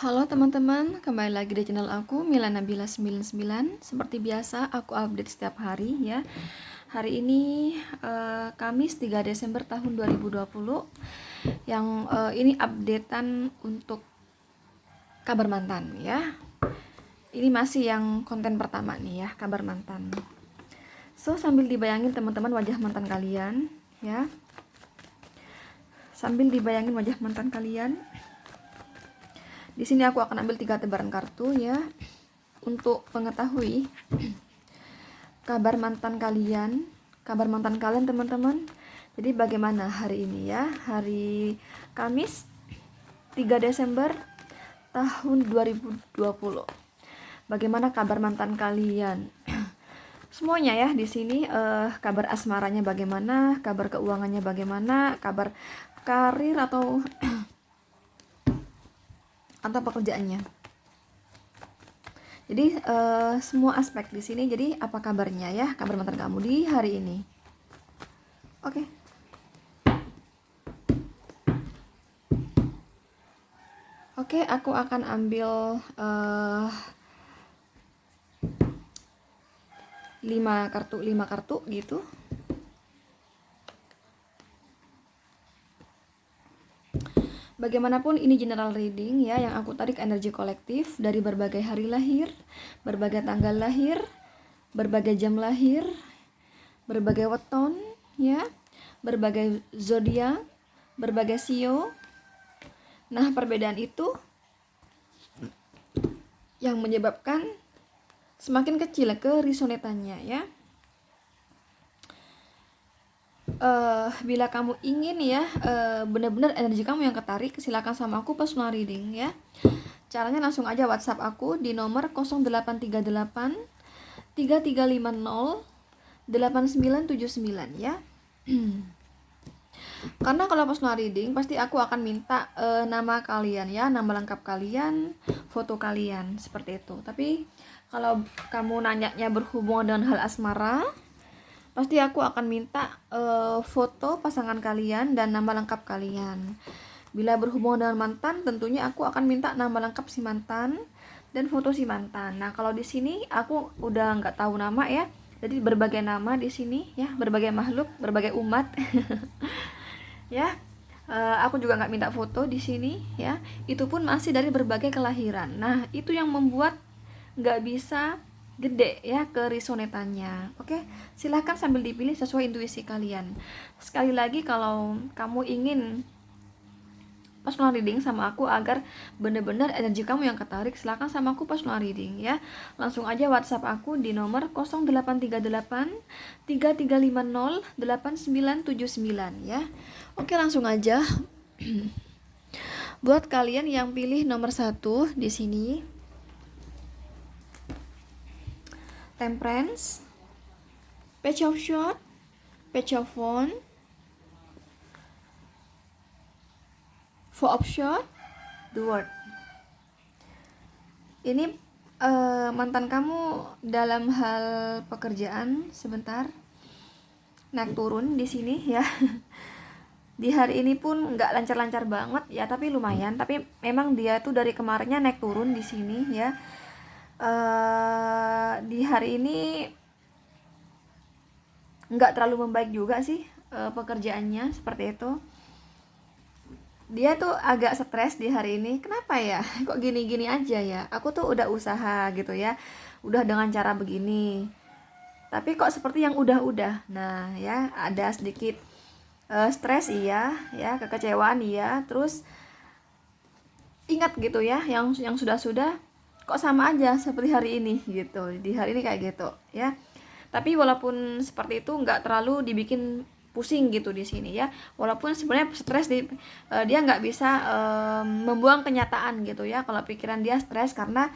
Halo teman-teman, kembali lagi di channel aku Mila Nabila 99. Seperti biasa aku update setiap hari ya. Hari ini Kamis 3 Desember tahun 2020. Yang ini updatean untuk kabar mantan ya. Ini masih yang konten pertama nih ya, kabar mantan. So sambil dibayangin teman-teman wajah mantan kalian ya. Sambil dibayangin wajah mantan kalian. Di sini aku akan ambil 3 tebaran kartu ya, untuk mengetahui kabar mantan kalian teman-teman. Jadi bagaimana hari ini ya, hari Kamis 3 Desember tahun 2020. Bagaimana kabar mantan kalian? Semuanya ya di sini, kabar asmaranya bagaimana, kabar keuangannya bagaimana, kabar karir atau pekerjaannya. Jadi semua aspek di sini. Jadi apa kabarnya ya, kabar mantan kamu di hari ini? Oke. Oke, aku akan ambil 5 kartu gitu. Bagaimanapun ini general reading ya, yang aku tarik energi kolektif dari berbagai hari lahir, berbagai tanggal lahir, berbagai jam lahir, berbagai weton ya, berbagai zodiak, berbagai sio. Nah, perbedaan itu yang menyebabkan semakin kecil kerisonetannya ya. Bila kamu ingin ya benar-benar energi kamu yang ketarik, silakan sama aku personal reading ya. Caranya langsung aja WhatsApp aku di nomor 0838 3350 8979 ya. Karena kalau personal reading pasti aku akan minta nama kalian ya, nama lengkap kalian, foto kalian, seperti itu. Tapi kalau kamu nanyanya berhubungan dengan hal asmara, pasti aku akan minta foto pasangan kalian dan nama lengkap kalian. Bila berhubungan dengan mantan, tentunya aku akan minta nama lengkap si mantan dan foto si mantan. Nah, kalau di sini aku udah nggak tahu nama ya. Jadi berbagai nama di sini ya, berbagai makhluk, berbagai umat. Ya. Aku juga nggak minta foto di sini ya. Itu pun masih dari berbagai kelahiran. Nah, itu yang membuat nggak bisa gede ya kerisonetannya. Oke, silahkan sambil dipilih sesuai intuisi kalian. Sekali lagi, kalau kamu ingin personal reading sama aku agar bener-bener energi kamu yang ketarik, silahkan sama aku personal reading ya. Langsung aja WhatsApp aku di nomor 0838 3350 8979 ya. Oke, langsung aja. Buat kalian yang pilih nomor 1 di sini, Temperance, Page of Swords, Page of Wands, Four of Swords, The World. Ini mantan kamu dalam hal pekerjaan sebentar naik turun di sini ya. Di hari ini pun nggak lancar-lancar banget ya, tapi lumayan. Tapi memang dia tuh dari kemarinnya naik turun di sini ya. Di hari ini nggak terlalu membaik juga sih pekerjaannya, seperti itu. Dia tuh agak stres di hari ini. Kenapa ya? Kok gini-gini aja ya? Aku tuh udah usaha gitu ya, udah dengan cara begini, tapi kok seperti yang udah-udah. Nah ya, ada sedikit stres iya ya, kekecewaan iya, terus ingat gitu ya, yang sudah-sudah kok sama aja seperti hari ini gitu. Di hari ini kayak gitu ya. Tapi walaupun seperti itu nggak terlalu dibikin pusing gitu di sini ya. Walaupun sebenarnya stres dia nggak bisa membuang kenyataan gitu ya. Kalau pikiran dia stres karena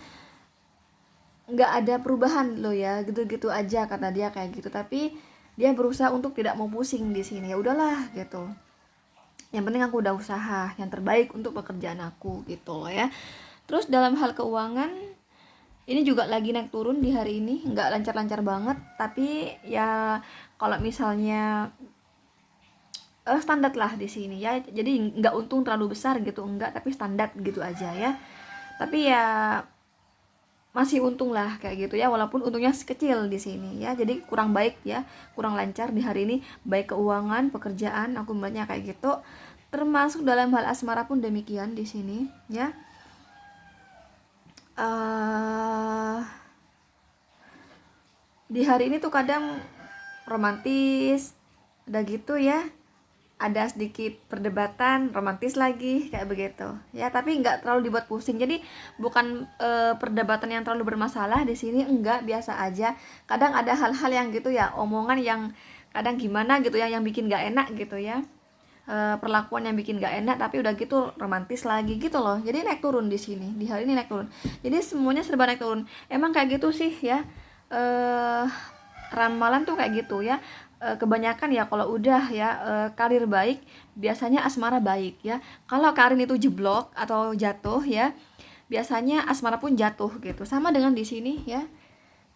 nggak ada perubahan loh ya, gitu-gitu aja kata dia kayak gitu. Tapi dia berusaha untuk tidak mau pusing di sini. Ya udahlah gitu. Yang penting aku udah usaha yang terbaik untuk pekerjaan aku gitu loh ya. Terus dalam hal keuangan, ini juga lagi naik turun di hari ini, nggak lancar-lancar banget. Tapi ya kalau misalnya standar lah di sini ya. Jadi nggak untung terlalu besar gitu, enggak, tapi standar gitu aja ya. Tapi ya masih untung lah kayak gitu ya, walaupun untungnya kecil di sini ya. Jadi kurang baik ya, kurang lancar di hari ini, baik keuangan, pekerjaan, aku melihatnya kayak gitu. Termasuk dalam hal asmara pun demikian di sini ya. eh di hari ini tuh kadang romantis, udah gitu ya, ada sedikit perdebatan romantis lagi kayak begitu ya, tapi nggak terlalu dibuat pusing. Jadi bukan perdebatan yang terlalu bermasalah di sini, enggak, biasa aja. Kadang ada hal-hal yang gitu ya, omongan yang kadang gimana gitu ya, yang bikin nggak enak gitu ya. Perlakuan yang bikin nggak enak, tapi udah gitu romantis lagi gitu loh. Jadi naik turun di sini, di hari ini naik turun. Jadi semuanya serba naik turun, emang kayak gitu sih ya. eh Ramalan tuh kayak gitu ya. Kebanyakan ya kalau udah ya karir baik, biasanya asmara baik ya. Kalau karir itu jeblok atau jatuh ya, biasanya asmara pun jatuh gitu. Sama dengan di sini ya.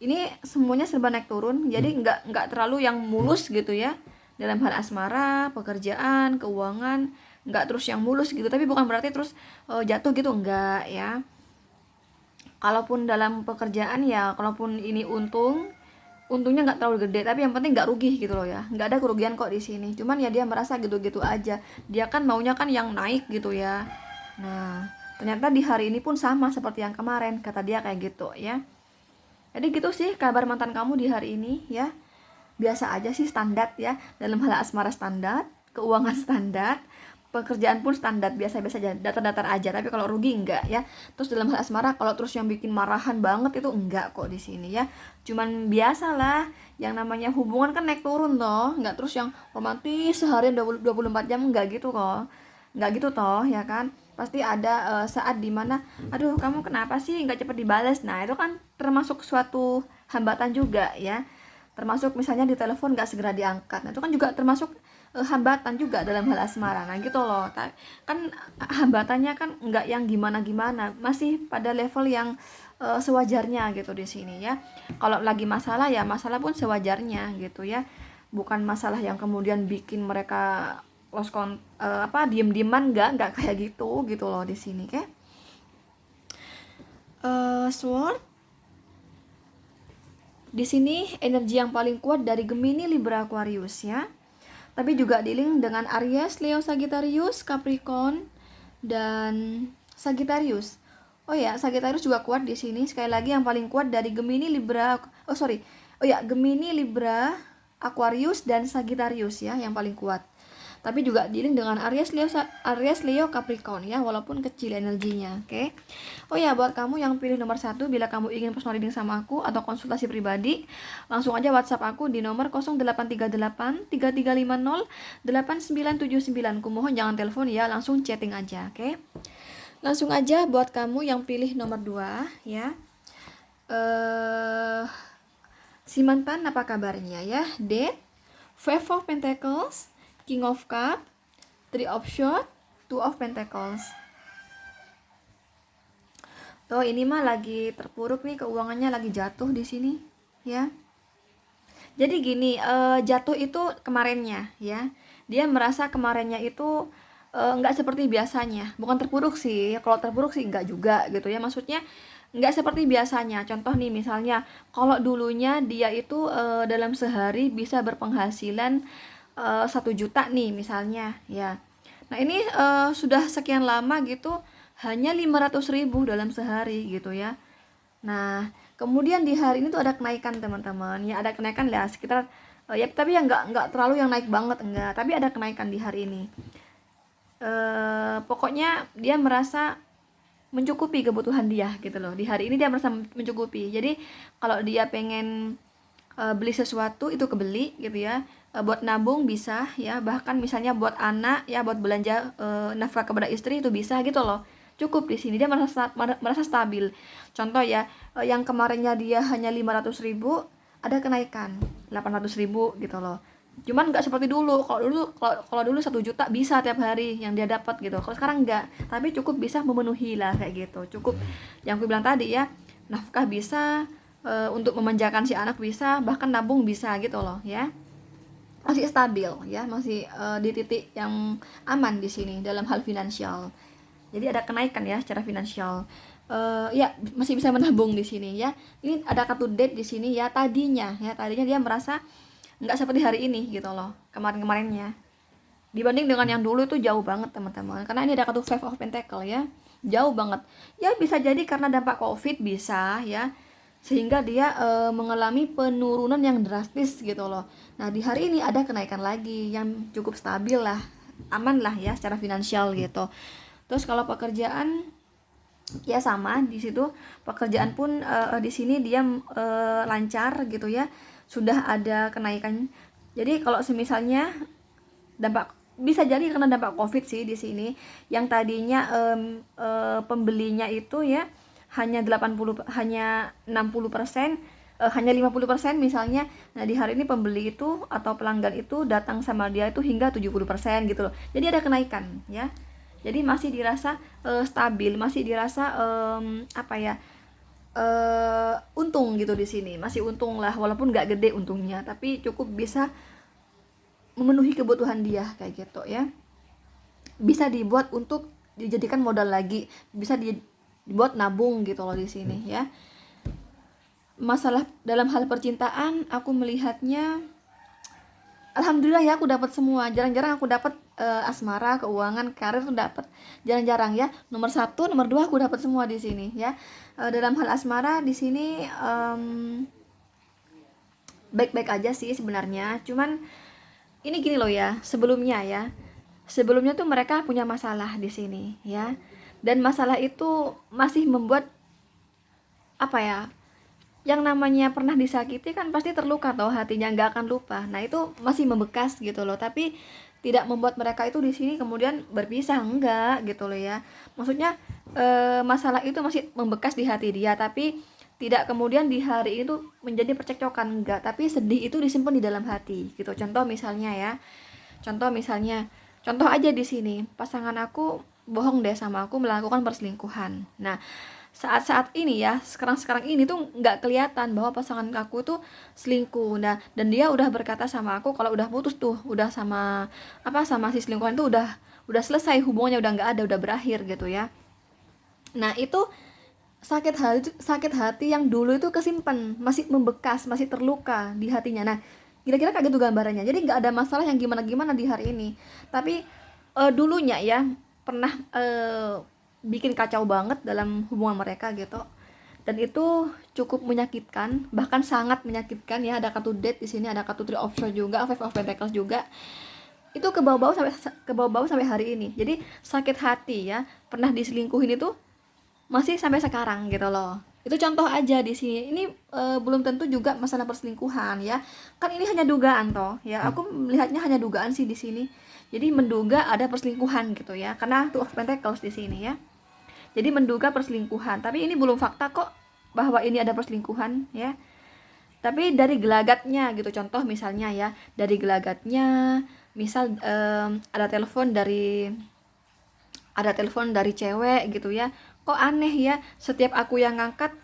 Ini semuanya serba naik turun, jadi nggak terlalu yang mulus gitu ya. Dalam hal asmara, pekerjaan, keuangan, nggak terus yang mulus gitu. Tapi bukan berarti terus jatuh gitu, enggak ya. Kalaupun dalam pekerjaan ya, kalaupun ini untungnya nggak terlalu gede, tapi yang penting nggak rugi gitu loh ya, nggak ada kerugian kok di sini. Cuman ya dia merasa gitu-gitu aja, dia kan maunya kan yang naik gitu ya. Nah, ternyata di hari ini pun sama seperti yang kemarin, kata dia kayak gitu ya. Jadi gitu sih kabar mantan kamu di hari ini ya. Biasa aja sih, standar ya, dalam hal asmara standar, keuangan standar, pekerjaan pun standar, biasa-biasa aja, datar-datar aja. Tapi kalau rugi enggak ya. Terus dalam hal asmara, kalau terus yang bikin marahan banget itu enggak kok di sini ya. Cuman biasalah, yang namanya hubungan kan naik turun toh, enggak terus yang romantis seharian 24 jam, enggak gitu kok. Enggak gitu toh ya kan. Pasti ada saat dimana, aduh kamu kenapa sih nggak cepet dibales. Nah itu kan termasuk suatu hambatan juga ya. Termasuk misalnya di telepon nggak segera diangkat, nah itu kan juga termasuk hambatan juga dalam hal asmara. Nah gitu loh, kan hambatannya kan nggak yang gimana-gimana, masih pada level yang sewajarnya gitu di sini ya. Kalau lagi masalah ya masalah pun sewajarnya gitu ya, bukan masalah yang kemudian bikin mereka diem-dieman, nggak kayak gitu gitu loh di sini kayak. Sword di sini energi yang paling kuat dari Gemini, Libra, Aquarius ya. Tapi juga di-link dengan Aries, Leo, Sagittarius, Capricorn, dan Sagittarius. Oh ya, Sagittarius juga kuat di sini. Sekali lagi yang paling kuat dari Gemini, Libra, Gemini, Libra, Aquarius, dan Sagittarius ya, yang paling kuat. Tapi juga di-link dengan Aries, Leo, Capricorn ya, walaupun kecil energinya, oke. Oh ya, buat kamu yang pilih nomor 1, bila kamu ingin personal reading sama aku atau konsultasi pribadi, langsung aja WhatsApp aku di nomor 0838 3350 8979. Kumohon jangan telepon ya, langsung chatting aja, oke. Langsung aja buat kamu yang pilih nomor 2 ya. Si mantan apa kabarnya ya? Date, Five of Pentacles, King of Cup, Three of Swords, Two of Pentacles. Oh ini mah lagi terpuruk nih, keuangannya lagi jatuh di sini ya. Jadi gini, jatuh itu kemarinnya ya. Dia merasa kemarinnya itu nggak seperti biasanya. Bukan terpuruk sih, kalau terpuruk sih nggak juga gitu ya. Maksudnya nggak seperti biasanya. Contoh nih misalnya, kalau dulunya dia itu dalam sehari bisa berpenghasilan 1 juta nih misalnya ya. Nah ini sudah sekian lama gitu hanya 500.000 dalam sehari gitu ya. Nah kemudian di hari ini tuh ada kenaikan teman-teman ya, ada kenaikan lah sekitar ya, tapi ya nggak terlalu yang naik banget, enggak, tapi ada kenaikan di hari ini. Pokoknya dia merasa mencukupi kebutuhan dia gitu loh. Di hari ini dia merasa mencukupi. Jadi kalau dia pengen beli sesuatu itu kebeli gitu ya. Buat nabung bisa ya, bahkan misalnya buat anak ya, buat belanja nafkah kepada istri itu bisa gitu loh. Cukup di sini dia merasa stabil. Contoh ya, yang kemarinnya dia hanya 500.000, ada kenaikan 800.000 gitu loh. Cuman nggak seperti dulu. Kalau dulu 1 juta bisa tiap hari yang dia dapat gitu. Kalau sekarang nggak, tapi cukup bisa memenuhi lah kayak gitu. Cukup yang aku bilang tadi ya, nafkah bisa, untuk memanjakan si anak bisa, bahkan nabung bisa gitu loh ya. Masih stabil ya, masih di titik yang aman di sini dalam hal finansial. Jadi ada kenaikan ya secara finansial. ya masih bisa menabung di sini ya. Ini ada kartu debt di sini ya, tadinya dia merasa nggak seperti hari ini gitu loh, kemarin-kemarinnya dibanding dengan yang dulu itu jauh banget teman-teman, karena ini ada kartu Five of Pentacle ya, jauh banget ya. Bisa jadi karena dampak COVID bisa ya, sehingga dia mengalami penurunan yang drastis gitu loh. Nah di hari ini ada kenaikan lagi yang cukup stabil lah, aman lah ya secara finansial gitu. Terus kalau pekerjaan ya sama di situ, pekerjaan pun di sini dia lancar gitu ya, sudah ada kenaikan. Jadi kalau semisalnya dampak, bisa jadi karena dampak COVID sih di sini, yang tadinya pembelinya itu ya hanya 60%, hanya 50% misalnya. Nah, di hari ini pembeli itu atau pelanggan itu datang sama dia itu hingga 70% gitu loh. Jadi ada kenaikan ya. Jadi masih dirasa stabil, masih dirasa apa ya? Untung gitu di sini. Masih untung lah walaupun nggak gede untungnya, tapi cukup bisa memenuhi kebutuhan dia kayak gitu ya. Bisa dibuat untuk dijadikan modal lagi, bisa dibuat nabung gitu loh di sini ya. Masalah dalam hal percintaan aku melihatnya alhamdulillah ya, aku dapat semua. Jarang-jarang aku dapat asmara, keuangan, karir tuh dapat. Jarang-jarang ya. Nomor satu, nomor dua aku dapat semua di sini ya. Dalam hal asmara di sini baik-baik aja sih sebenarnya. Cuman ini gini loh ya, sebelumnya tuh mereka punya masalah di sini ya, dan masalah itu masih membuat apa ya, yang namanya pernah disakiti kan pasti terluka toh, hatinya nggak akan lupa. Nah itu masih membekas gitu loh, tapi tidak membuat mereka itu di sini kemudian berpisah, enggak gitu loh ya. Maksudnya masalah itu masih membekas di hati dia, tapi tidak kemudian di hari itu menjadi percekcokan, enggak, tapi sedih itu disimpan di dalam hati gitu. Contoh aja di sini, pasangan aku bohong deh sama aku, melakukan perselingkuhan. Nah, saat-saat ini ya, sekarang ini tuh nggak kelihatan bahwa pasangan aku tuh selingkuh. Nah, dan dia udah berkata sama aku kalau udah putus tuh, udah sama sama si selingkuhan tuh udah selesai hubungannya, udah nggak ada, udah berakhir gitu ya. Nah, itu sakit hati yang dulu itu kesimpan, masih membekas, masih terluka di hatinya. Nah, kira-kira kayak gitu gambarannya. Jadi nggak ada masalah yang gimana-gimana di hari ini, tapi dulunya ya pernah bikin kacau banget dalam hubungan mereka gitu, dan itu cukup menyakitkan, bahkan sangat menyakitkan ya. Ada kartu death di sini, ada kartu Three of Swords juga, Five of Pentacles juga. Itu ke bawah sampai hari ini. Jadi sakit hati ya, pernah diselingkuhin itu masih sampai sekarang gitu loh. Itu contoh aja di sini. Ini belum tentu juga masalah perselingkuhan ya. Kan ini hanya dugaan toh ya. Aku melihatnya hanya dugaan sih di sini. Jadi menduga ada perselingkuhan gitu ya. Karena Two of Pentacles di sini ya. Jadi menduga perselingkuhan, tapi ini belum fakta kok bahwa ini ada perselingkuhan ya. Tapi dari gelagatnya gitu, contoh misalnya ya, dari gelagatnya misal ada telepon dari cewek gitu ya. Kok aneh ya, setiap aku yang ngangkat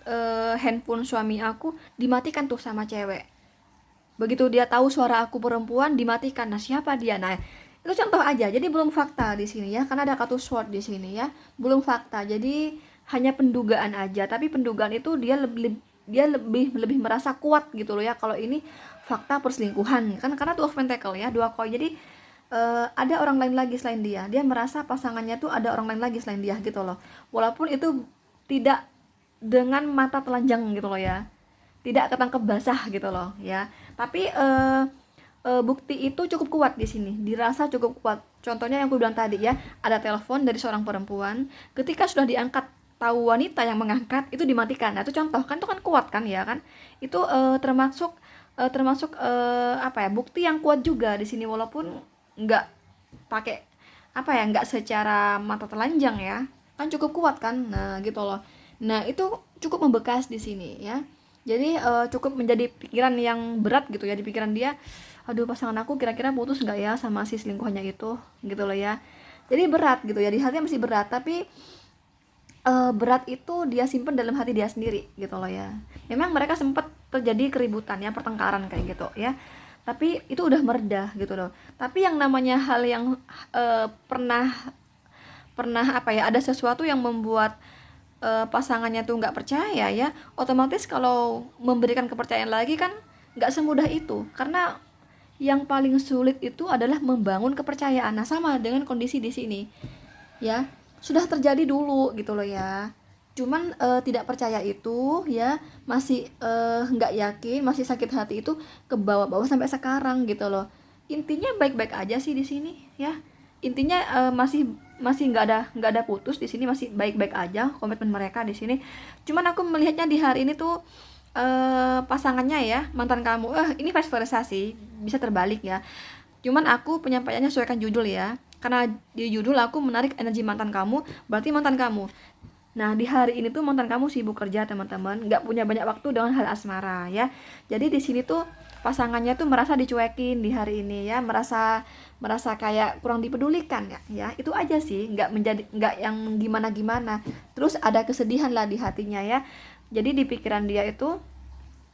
handphone suami aku dimatikan tuh sama cewek. Begitu dia tahu suara aku perempuan dimatikan. Nah, siapa dia? Nah, itu contoh aja. Jadi belum fakta di sini ya, karena ada kartu sword di sini ya. Belum fakta. Jadi hanya pendugaan aja, tapi pendugaan itu dia lebih merasa kuat gitu loh ya, kalau ini fakta perselingkuhan kan, karena Two of Pentacle ya, dua koin. Jadi ada orang lain lagi selain dia merasa pasangannya tuh ada orang lain lagi selain dia gitu loh, walaupun itu tidak dengan mata telanjang gitu loh ya, tidak ketangkep basah gitu loh ya, tapi bukti itu cukup kuat di sini, dirasa cukup kuat. Contohnya yang aku bilang tadi ya, ada telepon dari seorang perempuan, ketika sudah diangkat tahu wanita yang mengangkat itu dimatikan. Nah itu contoh kan, itu kan kuat kan ya kan, itu termasuk apa ya, bukti yang kuat juga di sini, walaupun nggak pakai nggak secara mata telanjang ya, kan cukup kuat kan. Nah gitu loh. Nah itu cukup membekas di sini ya. Jadi cukup menjadi pikiran yang berat gitu ya di pikiran dia. Aduh, pasangan aku kira-kira putus nggak ya sama si selingkuhannya itu gitu loh ya. Jadi berat gitu ya, di hatinya masih berat, tapi berat itu dia simpen dalam hati dia sendiri gitu loh ya. Memang mereka sempat terjadi keributan ya, pertengkaran kayak gitu ya, tapi itu udah meredah gitu loh. Tapi yang namanya hal yang pernah pernah ada sesuatu yang membuat pasangannya tuh nggak percaya ya, otomatis kalau memberikan kepercayaan lagi kan nggak semudah itu, karena yang paling sulit itu adalah membangun kepercayaan. Nah, sama dengan kondisi di sini ya, sudah terjadi dulu gitu loh ya, cuman tidak percaya itu ya, masih nggak yakin, masih sakit hati itu ke bawah-bawah sampai sekarang gitu loh. Intinya baik-baik aja sih di sini ya, intinya masih masih nggak ada putus di sini, masih baik-baik aja komitmen mereka di sini. Cuman aku melihatnya di hari ini tuh pasangannya ya, mantan kamu, ini vice versa sih, bisa terbalik ya. Cuman aku penyampaiannya sesuaikan judul ya, karena di judul aku menarik energi mantan kamu, berarti mantan kamu. Nah, di hari ini tuh mantan kamu sibuk kerja, teman-teman, nggak punya banyak waktu dengan hal asmara ya. Jadi di sini tuh pasangannya tuh merasa dicuekin di hari ini ya, merasa merasa kayak kurang dipedulikan ya. Ya, itu aja sih, nggak yang gimana-gimana. Terus ada kesedihan lah di hatinya ya. Jadi di pikiran dia itu,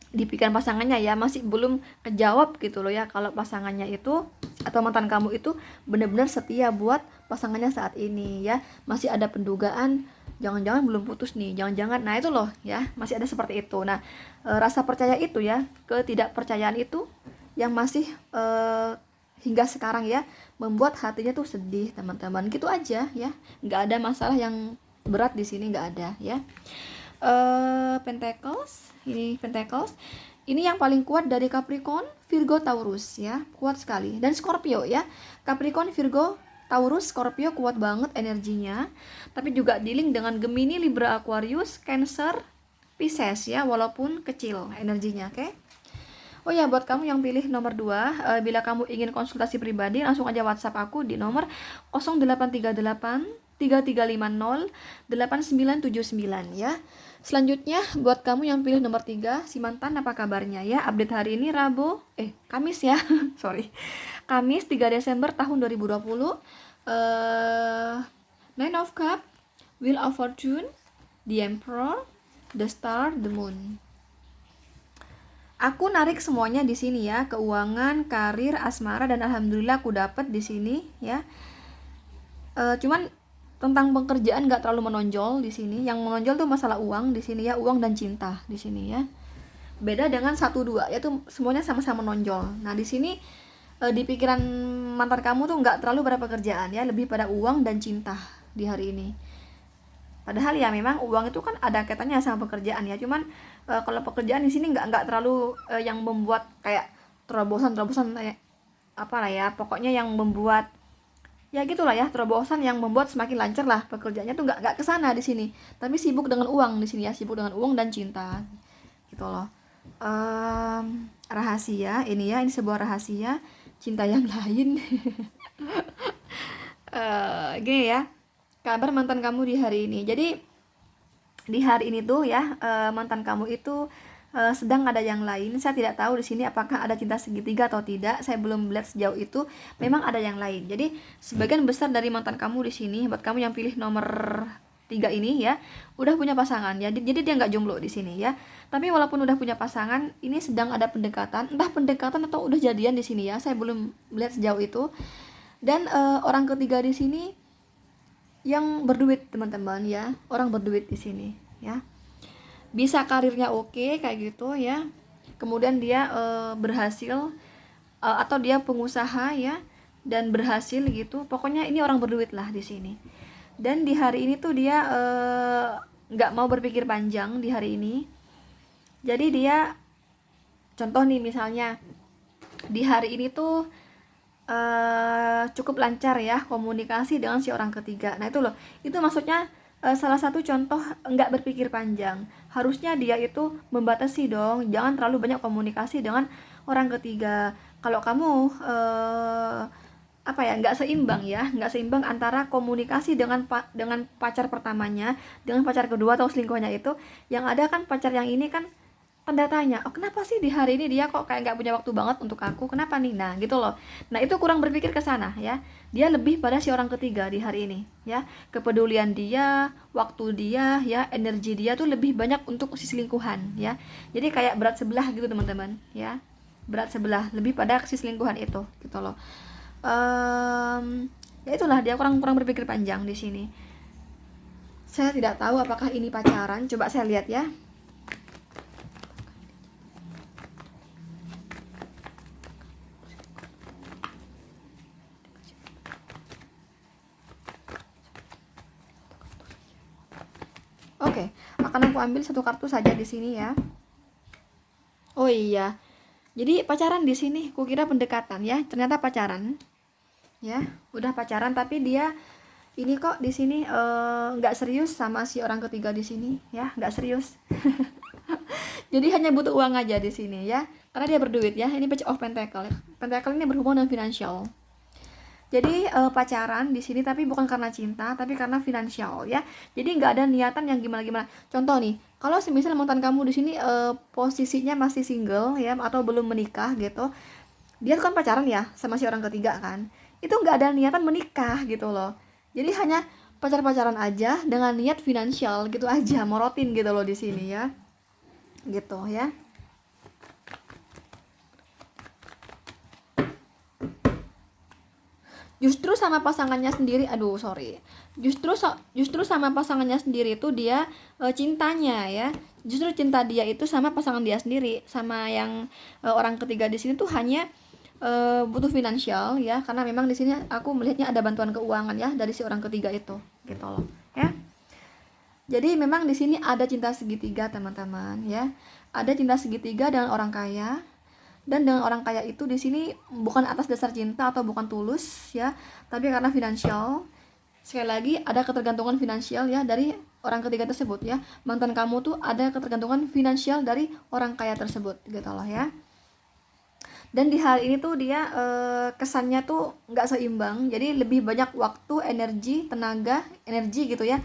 di pikiran pasangannya ya, masih belum kejawab gitu loh ya, kalau pasangannya itu atau mantan kamu itu benar-benar setia buat pasangannya saat ini ya. Masih ada pendugaan, jangan-jangan belum putus nih, jangan-jangan, nah itu loh ya, masih ada seperti itu. Nah, rasa percaya itu ya, ketidakpercayaan itu yang masih hingga sekarang ya, membuat hatinya tuh sedih teman-teman, gitu aja ya, nggak ada masalah yang berat di sini, nggak ada ya. Pentacles, ini Pentacles, ini yang paling kuat dari Capricorn, Virgo, Taurus ya, kuat sekali, dan Scorpio ya. Capricorn, Virgo, Taurus, Scorpio kuat banget energinya, tapi juga dealing dengan Gemini, Libra, Aquarius, Cancer, Pisces ya, walaupun kecil energinya, oke? Oh ya, buat kamu yang pilih nomor 2, bila kamu ingin konsultasi pribadi, langsung aja WhatsApp aku di nomor 0838 3350 8979 ya. Selanjutnya buat kamu yang pilih nomor 3, si mantan, apa kabarnya ya? Update hari ini Kamis ya. Sorry. Kamis 3 Desember tahun 2020. Nine of Cup, Wheel of Fortune, The Emperor, The Star, The Moon. Aku narik semuanya di sini ya, keuangan, karir, asmara, dan alhamdulillah aku dapat di sini ya. Cuman tentang pekerjaan nggak terlalu menonjol di sini. Yang menonjol tuh masalah uang di sini ya, uang dan cinta di sini ya. Beda dengan 1-2 ya, tuh semuanya sama-sama menonjol. Nah, di sini di pikiran mantan kamu tuh nggak terlalu pada pekerjaan ya, lebih pada uang dan cinta di hari ini. Padahal ya memang uang itu kan ada kaitannya sama pekerjaan ya. Cuman kalau pekerjaan di sini nggak terlalu yang membuat kayak terobosan kayak apa lah ya. Pokoknya yang membuat ya gitulah ya, terobosan yang membuat semakin lancar lah pekerjaannya tuh nggak kesana di sini, tapi sibuk dengan uang di sini ya, sibuk dengan uang dan cinta gitu loh. Rahasia ini ya, ini sebuah rahasia cinta yang lain. Gini ya, kabar mantan kamu di hari ini. Jadi di hari ini tuh ya, mantan kamu itu sedang ada yang lain. Saya tidak tahu di sini apakah ada cinta segitiga atau tidak. Saya belum melihat sejauh itu. Memang ada yang lain. Jadi sebagian besar dari mantan kamu di sini, buat kamu yang pilih nomor 3 ini ya, udah punya pasangan ya. Jadi dia nggak jomblo di sini ya. Tapi walaupun udah punya pasangan, ini sedang ada pendekatan, entah pendekatan atau udah jadian di sini ya. Saya belum melihat sejauh itu. Dan orang ketiga di sini yang berduit teman-teman ya, orang berduit di sini ya, bisa karirnya oke kayak gitu ya, kemudian dia berhasil atau dia pengusaha ya dan berhasil gitu, pokoknya ini orang berduit lah di sini. Dan di hari ini tuh dia nggak mau berpikir panjang di hari ini. Jadi dia, contoh nih misalnya di hari ini tuh cukup lancar ya komunikasi dengan si orang ketiga. Nah itu loh, itu maksudnya salah satu contoh nggak berpikir panjang. Harusnya dia itu membatasi dong, jangan terlalu banyak komunikasi dengan orang ketiga. Kalau kamu apa ya, nggak seimbang antara komunikasi dengan pacar pertamanya, dengan pacar kedua atau selingkuhnya itu. Yang ada kan pacar yang ini kan tanda tanya, oh kenapa sih di hari ini dia kok kayak nggak punya waktu banget untuk aku, kenapa nih, nah gitu loh. Nah itu kurang berpikir ke sana ya, dia lebih pada si orang ketiga di hari ini ya, kepedulian dia, waktu dia ya, energi dia tuh lebih banyak untuk si selingkuhan ya. Jadi kayak berat sebelah gitu teman-teman ya, berat sebelah lebih pada si selingkuhan itu gitu loh. Ya itulah, dia kurang berpikir panjang di sini. Saya tidak tahu apakah ini pacaran. Coba saya lihat ya. Oke, akan aku ambil satu kartu saja di sini ya. Oh iya. Jadi pacaran di sini, kukira pendekatan ya, ternyata pacaran. Ya, udah pacaran tapi dia ini kok di sini nggak serius sama si orang ketiga di sini ya, nggak serius. Jadi hanya butuh uang aja di sini ya, karena dia berduit ya. Ini Page of Pentacle. Pentacle ini berhubungan dengan finansial. Jadi pacaran di sini tapi bukan karena cinta, tapi karena finansial ya. Jadi nggak ada niatan yang gimana-gimana. Contoh nih, kalau semisal mantan kamu di sini posisinya masih single ya, atau belum menikah gitu, dia kan pacaran ya sama si orang ketiga kan. Itu nggak ada niatan menikah gitu loh. Jadi hanya pacar-pacaran aja dengan niat finansial gitu aja, morotin gitu loh di sini ya. Gitu ya. Justru sama pasangannya sendiri, aduh sorry, justru sama pasangannya sendiri itu dia cintanya ya, justru cinta dia itu sama pasangan dia sendiri, sama yang orang ketiga di sini tuh hanya butuh finansial ya, karena memang di sini aku melihatnya ada bantuan keuangan ya dari si orang ketiga itu gitu loh ya. Jadi memang di sini ada cinta segitiga teman-teman ya, ada cinta segitiga dengan orang kaya. Dan dengan orang kaya itu di sini bukan atas dasar cinta atau bukan tulus ya, tapi karena finansial. Sekali lagi ada ketergantungan finansial ya dari orang ketiga tersebut ya. Mantan kamu tuh ada ketergantungan finansial dari orang kaya tersebut gitu loh ya. Dan di hal ini tuh dia kesannya tuh nggak seimbang. Jadi lebih banyak waktu, energi, tenaga, energi gitu ya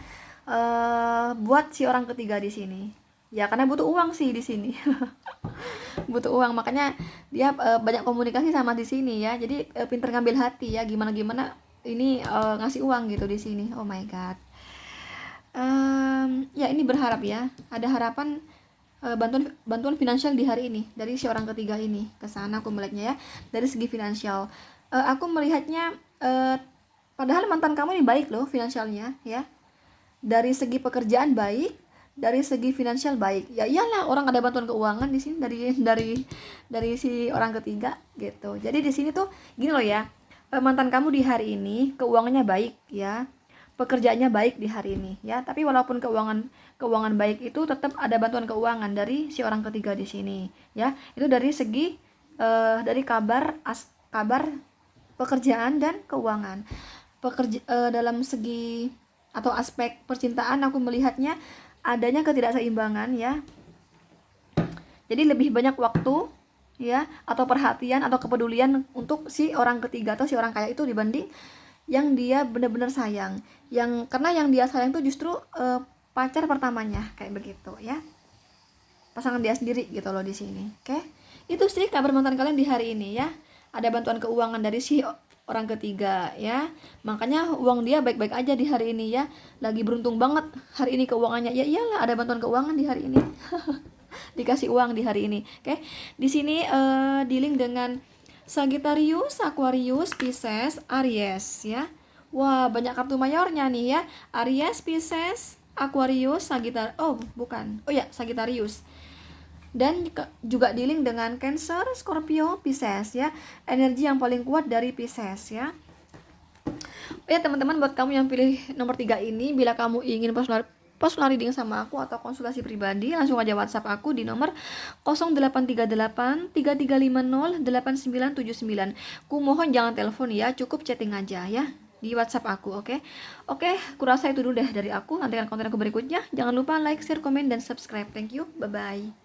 buat si orang ketiga di sini. Ya karena butuh uang sih di sini. Butuh uang, makanya dia banyak komunikasi sama di sini ya. Jadi pinter ngambil hati ya, gimana gimana ini ngasih uang gitu di sini. Oh my god. Ya ini berharap ya, ada harapan bantuan finansial di hari ini dari si orang ketiga ini. Kesana aku melihatnya ya, dari segi finansial. Aku melihatnya padahal mantan kamu ini baik loh finansialnya ya. Dari segi pekerjaan baik, dari segi finansial baik. Ya iyalah, orang ada bantuan keuangan di sini dari si orang ketiga gitu. Jadi di sini tuh gini loh ya. Mantan kamu di hari ini keuangannya baik ya. Pekerjaannya baik di hari ini ya. Tapi walaupun keuangan baik itu tetap ada bantuan keuangan dari si orang ketiga di sini ya. Itu dari segi dari kabar pekerjaan dan keuangan. Dalam segi atau aspek percintaan aku melihatnya adanya ketidakseimbangan ya. Jadi lebih banyak waktu ya atau perhatian atau kepedulian untuk si orang ketiga atau si orang kaya itu dibanding yang dia benar-benar sayang. Karena yang dia sayang tuh justru pacar pertamanya kayak begitu ya. Pasangan dia sendiri gitu loh di sini. Oke. Itu sih kabar mantan kalian di hari ini ya. Ada bantuan keuangan dari si orang ketiga ya, makanya uang dia baik-baik aja di hari ini ya, lagi beruntung banget hari ini keuangannya. Ya iyalah, ada bantuan keuangan di hari ini. Dikasih uang di hari ini. Oke, di sini dealing dengan Sagittarius, Aquarius, Pisces, Aries ya. Wah, banyak kartu mayornya nih ya. Aries, Pisces, Aquarius, Sagittarius. Oh bukan, oh ya Sagittarius. Dan juga dealing dengan Cancer, Scorpio, Pisces ya. Energi yang paling kuat dari Pisces ya. Oh ya teman-teman, buat kamu yang pilih nomor 3 ini, bila kamu ingin personal reading sama aku atau konsultasi pribadi, langsung aja WhatsApp aku di nomor 0838 3350 8979. Ku mohon jangan telepon ya, cukup chatting aja ya di WhatsApp aku, oke? Oke, kurasa itu dulu deh dari aku. Nantikan konten aku berikutnya. Jangan lupa like, share, komen, dan subscribe. Thank you, bye-bye.